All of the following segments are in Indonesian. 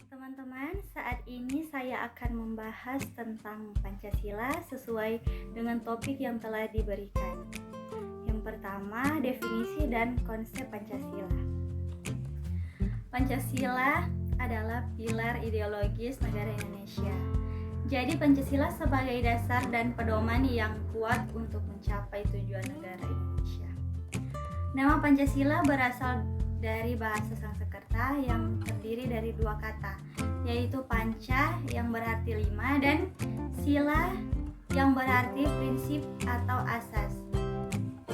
Teman-teman, saat ini saya akan membahas tentang Pancasila sesuai dengan topik yang telah diberikan. Yang pertama, definisi dan konsep Pancasila. Pancasila adalah pilar ideologis negara Indonesia. Jadi Pancasila sebagai dasar dan pedoman yang kuat untuk mencapai tujuan negara Indonesia. Nama Pancasila berasal dari bahasa Sanskerta yang terdiri dari dua kata, yaitu panca yang berarti lima dan sila yang berarti prinsip atau asas.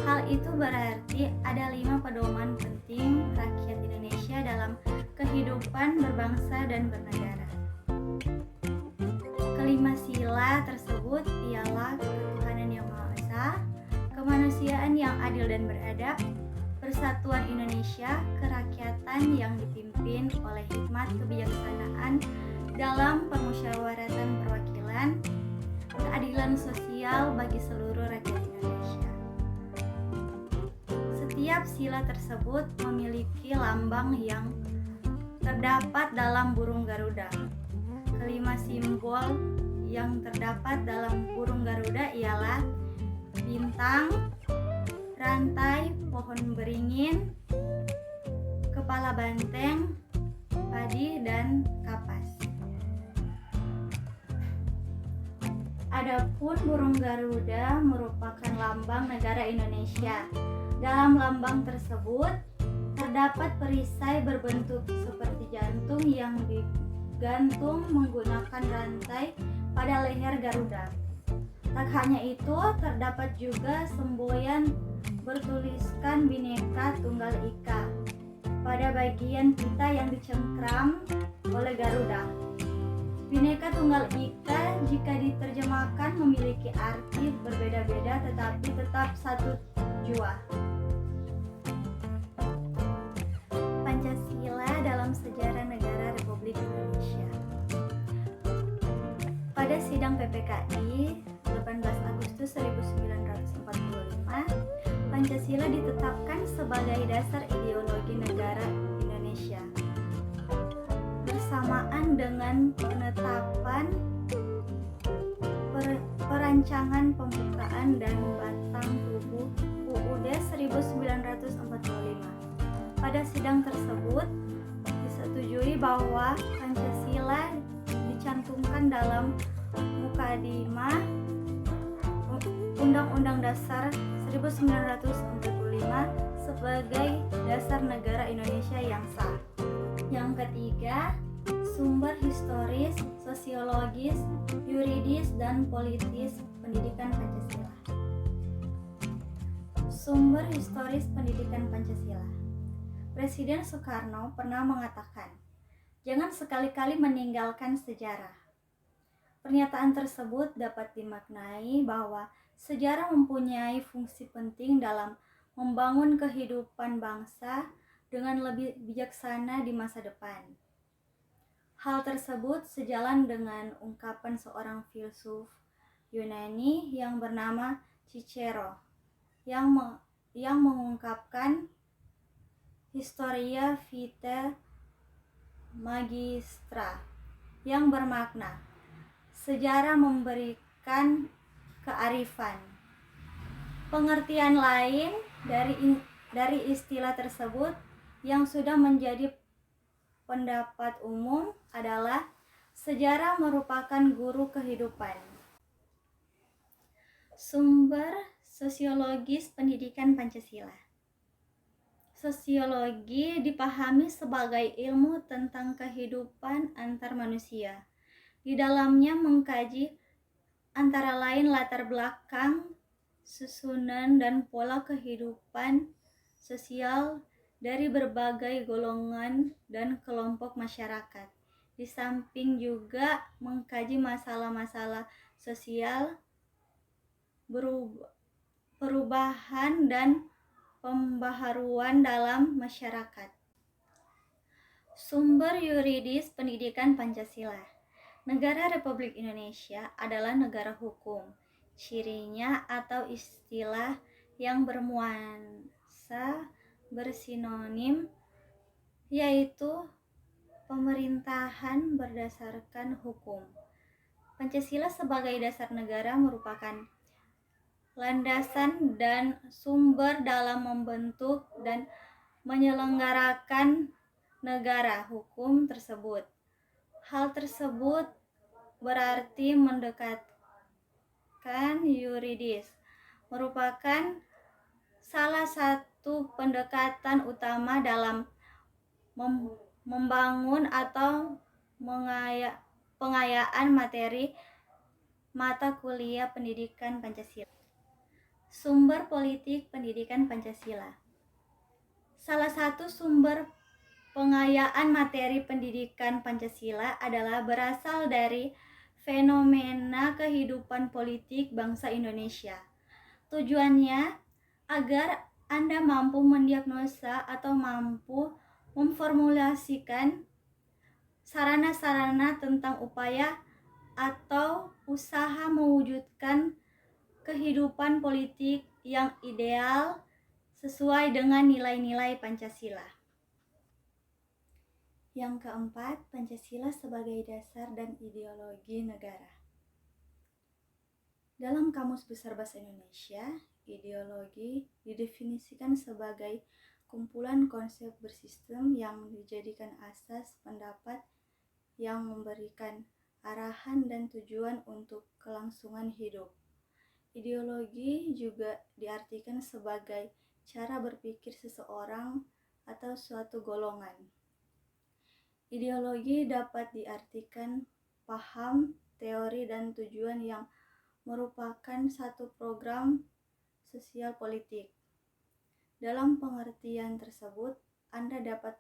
Hal itu berarti ada 5 pedoman penting rakyat Indonesia dalam kehidupan berbangsa dan bernegara. Kelima sila tersebut ialah ketuhanan yang Maha Esa, kemanusiaan yang adil dan beradab, persatuan Indonesia, kerakyatan yang dipimpin oleh hikmat kebijaksanaan dalam permusyawaratan perwakilan, keadilan sosial bagi seluruh rakyat Indonesia. Setiap sila tersebut memiliki lambang yang terdapat dalam burung Garuda. Kelima simbol yang terdapat dalam burung Garuda ialah bintang, rantai, pohon beringin, kepala banteng, padi, dan kapas. Adapun burung Garuda merupakan lambang negara Indonesia. Dalam lambang tersebut terdapat perisai berbentuk seperti jantung yang digantung menggunakan rantai pada leher Garuda. Tak hanya itu, terdapat juga semboyan bertuliskan Bhinneka Tunggal Ika pada bagian pita yang dicengkram oleh Garuda. Bhinneka Tunggal Ika jika diterjemahkan memiliki arti berbeda-beda tetapi tetap satu jua. Pancasila dalam sejarah negara Republik Indonesia. Pada sidang PPKI 18 Agustus 1945, Pancasila ditetapkan sebagai dasar ideologi negara Indonesia. Bersamaan dengan penetapan perancangan pembukaan dan batang tubuh UUD 1945. Pada sidang tersebut disetujui bahwa Pancasila dicantumkan dalam Mukadimah Undang-Undang Dasar 1945 sebagai dasar negara Indonesia yang sah. Yang ketiga, sumber historis, sosiologis, yuridis, dan politis pendidikan Pancasila. Sumber historis pendidikan Pancasila. Presiden Soekarno pernah mengatakan, "Jangan sekali-kali meninggalkan sejarah." Pernyataan tersebut dapat dimaknai bahwa sejarah mempunyai fungsi penting dalam membangun kehidupan bangsa dengan lebih bijaksana di masa depan. Hal tersebut sejalan dengan ungkapan seorang filsuf Yunani yang bernama Cicero yang mengungkapkan Historia Vitae Magistra yang bermakna sejarah memberikan kearifan. Pengertian lain dari istilah tersebut yang sudah menjadi pendapat umum adalah sejarah merupakan guru kehidupan. Sumber sosiologis pendidikan Pancasila. Sosiologi dipahami sebagai ilmu tentang kehidupan antar manusia. Di dalamnya mengkaji antara lain latar belakang, susunan, dan pola kehidupan sosial dari berbagai golongan dan kelompok masyarakat. Di samping juga mengkaji masalah-masalah sosial, perubahan, dan pembaharuan dalam masyarakat. Sumber yuridis pendidikan Pancasila. Negara Republik Indonesia adalah negara hukum. Cirinya atau istilah yang bernuansa bersinonim yaitu pemerintahan berdasarkan hukum. Pancasila sebagai dasar negara merupakan landasan dan sumber dalam membentuk dan menyelenggarakan negara hukum tersebut. Hal tersebut berarti mendekatkan yuridis, merupakan salah satu pendekatan utama dalam membangun atau pengayaan materi mata kuliah pendidikan Pancasila. Sumber politik pendidikan Pancasila. Salah satu sumber pengayaan materi pendidikan Pancasila adalah berasal dari fenomena kehidupan politik bangsa Indonesia. Tujuannya agar Anda mampu mendiagnosa atau mampu memformulasikan sarana-sarana tentang upaya atau usaha mewujudkan kehidupan politik yang ideal sesuai dengan nilai-nilai Pancasila. Yang keempat, Pancasila sebagai dasar dan ideologi negara. Dalam Kamus Besar Bahasa Indonesia, ideologi didefinisikan sebagai kumpulan konsep bersistem yang dijadikan asas pendapat yang memberikan arahan dan tujuan untuk kelangsungan hidup. Ideologi juga diartikan sebagai cara berpikir seseorang atau suatu golongan. Ideologi dapat diartikan paham, teori, dan tujuan yang merupakan satu program sosial politik. Dalam pengertian tersebut, Anda dapat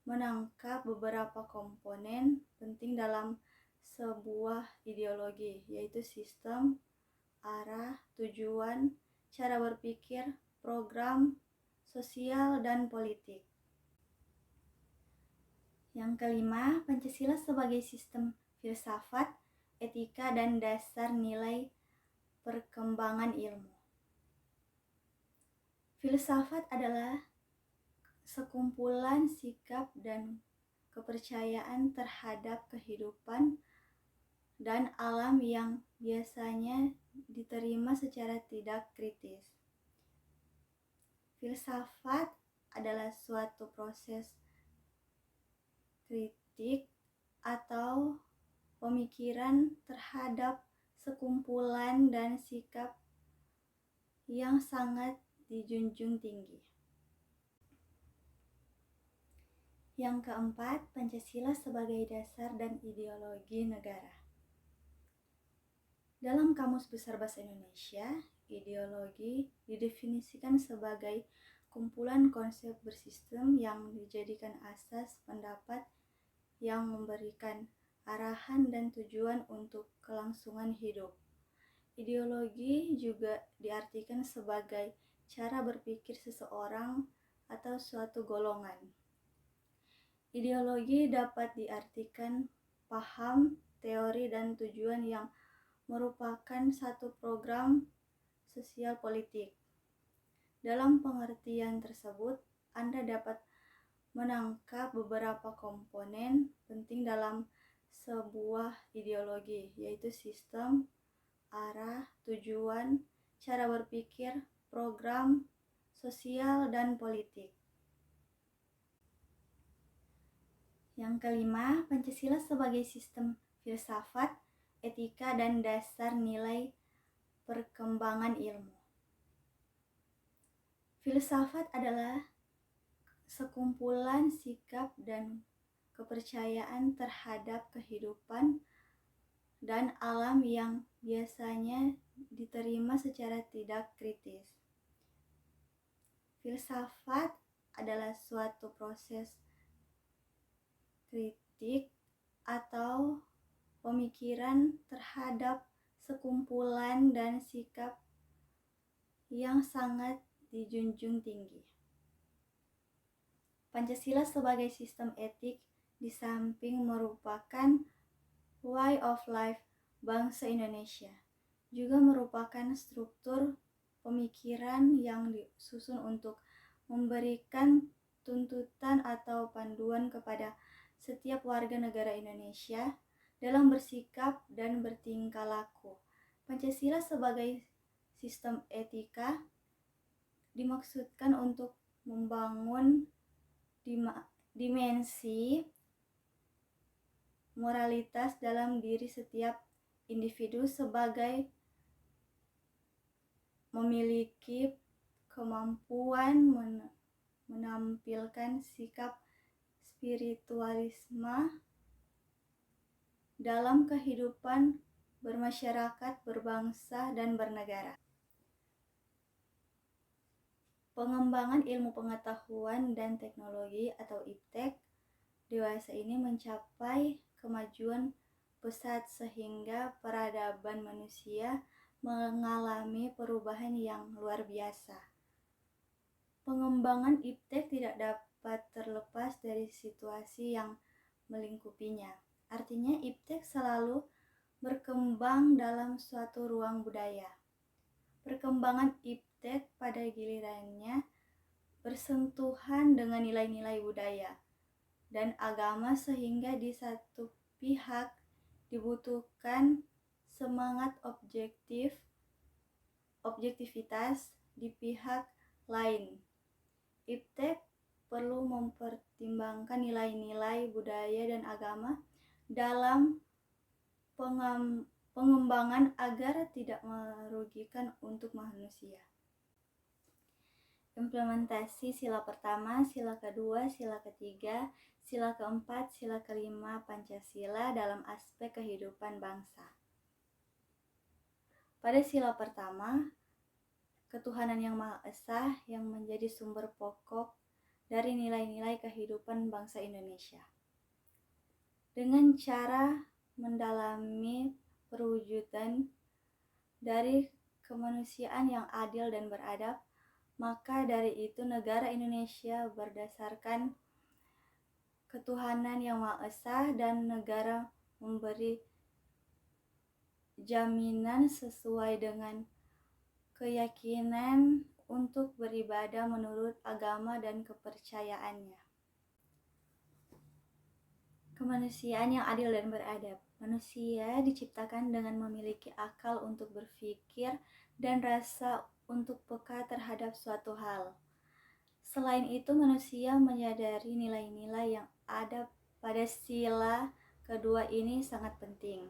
menangkap beberapa komponen penting dalam sebuah ideologi, yaitu sistem, arah, tujuan, cara berpikir, program sosial, dan politik. Yang kelima, Pancasila sebagai sistem filsafat, etika, dan dasar nilai perkembangan ilmu. Filsafat adalah sekumpulan sikap dan kepercayaan terhadap kehidupan dan alam yang biasanya diterima secara tidak kritis. Filsafat adalah suatu proses kritik atau pemikiran terhadap sekumpulan dan sikap yang sangat dijunjung tinggi. Yang keempat, Pancasila sebagai dasar dan ideologi negara. Dalam Kamus Besar Bahasa Indonesia, ideologi didefinisikan sebagai kumpulan konsep bersistem yang dijadikan asas pendapat yang memberikan arahan dan tujuan untuk kelangsungan hidup. Ideologi juga diartikan sebagai cara berpikir seseorang atau suatu golongan. Ideologi dapat diartikan paham, teori, dan tujuan yang merupakan satu program sosial politik. Dalam pengertian tersebut, Anda dapat menangkap beberapa komponen penting dalam sebuah ideologi, yaitu sistem, arah, tujuan, cara berpikir, program sosial, dan politik. Yang kelima, Pancasila sebagai sistem filsafat, etika, dan dasar nilai perkembangan ilmu. Filsafat adalah sekumpulan sikap dan kepercayaan terhadap kehidupan dan alam yang biasanya diterima secara tidak kritis. Filsafat adalah suatu proses kritik atau pemikiran terhadap sekumpulan dan sikap yang sangat dijunjung tinggi. Pancasila sebagai sistem etik di samping merupakan way of life bangsa Indonesia, juga merupakan struktur pemikiran yang disusun untuk memberikan tuntutan atau panduan kepada setiap warga negara Indonesia dalam bersikap dan bertingkah laku. Pancasila sebagai sistem etika dimaksudkan untuk membangun dimensi moralitas dalam diri setiap individu sebagai memiliki kemampuan menampilkan sikap spiritualisme dalam kehidupan bermasyarakat, berbangsa, dan bernegara. Pengembangan ilmu pengetahuan dan teknologi atau IPTEK dewasa ini mencapai kemajuan pesat sehingga peradaban manusia mengalami perubahan yang luar biasa. Pengembangan IPTEK tidak dapat terlepas dari situasi yang melingkupinya. Artinya IPTEK selalu berkembang dalam suatu ruang budaya. Perkembangan IPTEK pada gilirannya bersentuhan dengan nilai-nilai budaya dan agama sehingga di satu pihak dibutuhkan semangat objektivitas, di pihak lain IPTEK perlu mempertimbangkan nilai-nilai budaya dan agama dalam pengembangan agar tidak merugikan untuk manusia. Implementasi sila pertama, sila kedua, sila ketiga, sila keempat, sila kelima Pancasila dalam aspek kehidupan bangsa. Pada sila pertama, ketuhanan yang Maha Esa yang menjadi sumber pokok dari nilai-nilai kehidupan bangsa Indonesia. Dengan cara mendalami perwujudan dari kemanusiaan yang adil dan beradab, maka dari itu negara Indonesia berdasarkan ketuhanan yang Maha Esa dan negara memberi jaminan sesuai dengan keyakinan untuk beribadah menurut agama dan kepercayaannya. Kemanusiaan yang adil dan beradab. Manusia diciptakan dengan memiliki akal untuk berpikir dan rasa untuk peka terhadap suatu hal. Selain itu, manusia menyadari nilai-nilai yang ada pada sila kedua ini sangat penting.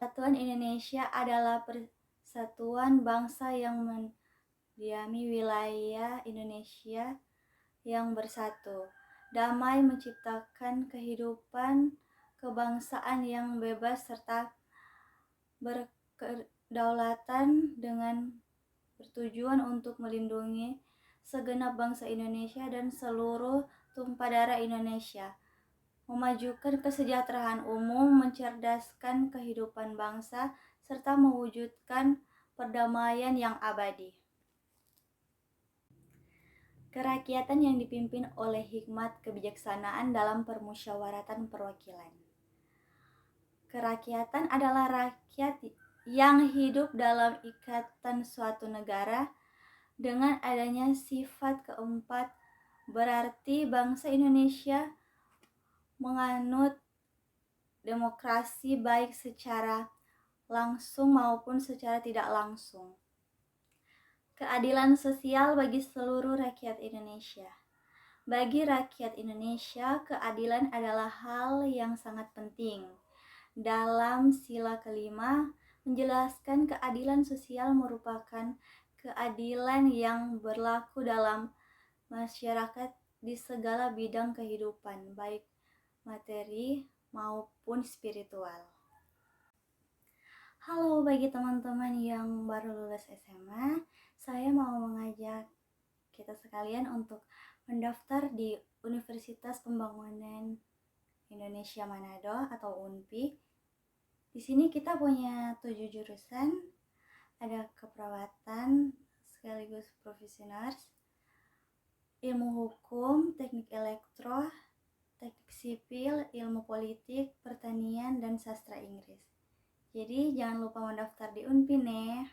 Persatuan Indonesia adalah persatuan bangsa yang mendiami wilayah Indonesia yang bersatu, damai, menciptakan kehidupan kebangsaan yang bebas serta berkedaulatan dengan bertujuan untuk melindungi segenap bangsa Indonesia dan seluruh tumpah darah Indonesia, memajukan kesejahteraan umum, mencerdaskan kehidupan bangsa, serta mewujudkan perdamaian yang abadi. Kerakyatan yang dipimpin oleh hikmat kebijaksanaan dalam permusyawaratan perwakilan. Kerakyatan adalah rakyat yang hidup dalam ikatan suatu negara. Dengan adanya sifat keempat, berarti bangsa Indonesia menganut demokrasi baik secara langsung maupun secara tidak langsung. Keadilan sosial bagi seluruh rakyat Indonesia. Bagi rakyat Indonesia, keadilan adalah hal yang sangat penting. Dalam sila kelima, menjelaskan keadilan sosial merupakan keadilan yang berlaku dalam masyarakat di segala bidang kehidupan, baik materi maupun spiritual. Halo bagi teman-teman yang baru lulus SMA, saya mau mengajak kita sekalian untuk mendaftar di Universitas Pembangunan Indonesia Manado atau UNPI. Di sini kita punya 7 jurusan, ada keperawatan sekaligus profesional, ilmu hukum, teknik elektro, teknik sipil, ilmu politik, pertanian, dan sastra Inggris. Jadi jangan lupa mendaftar di UNPI nih.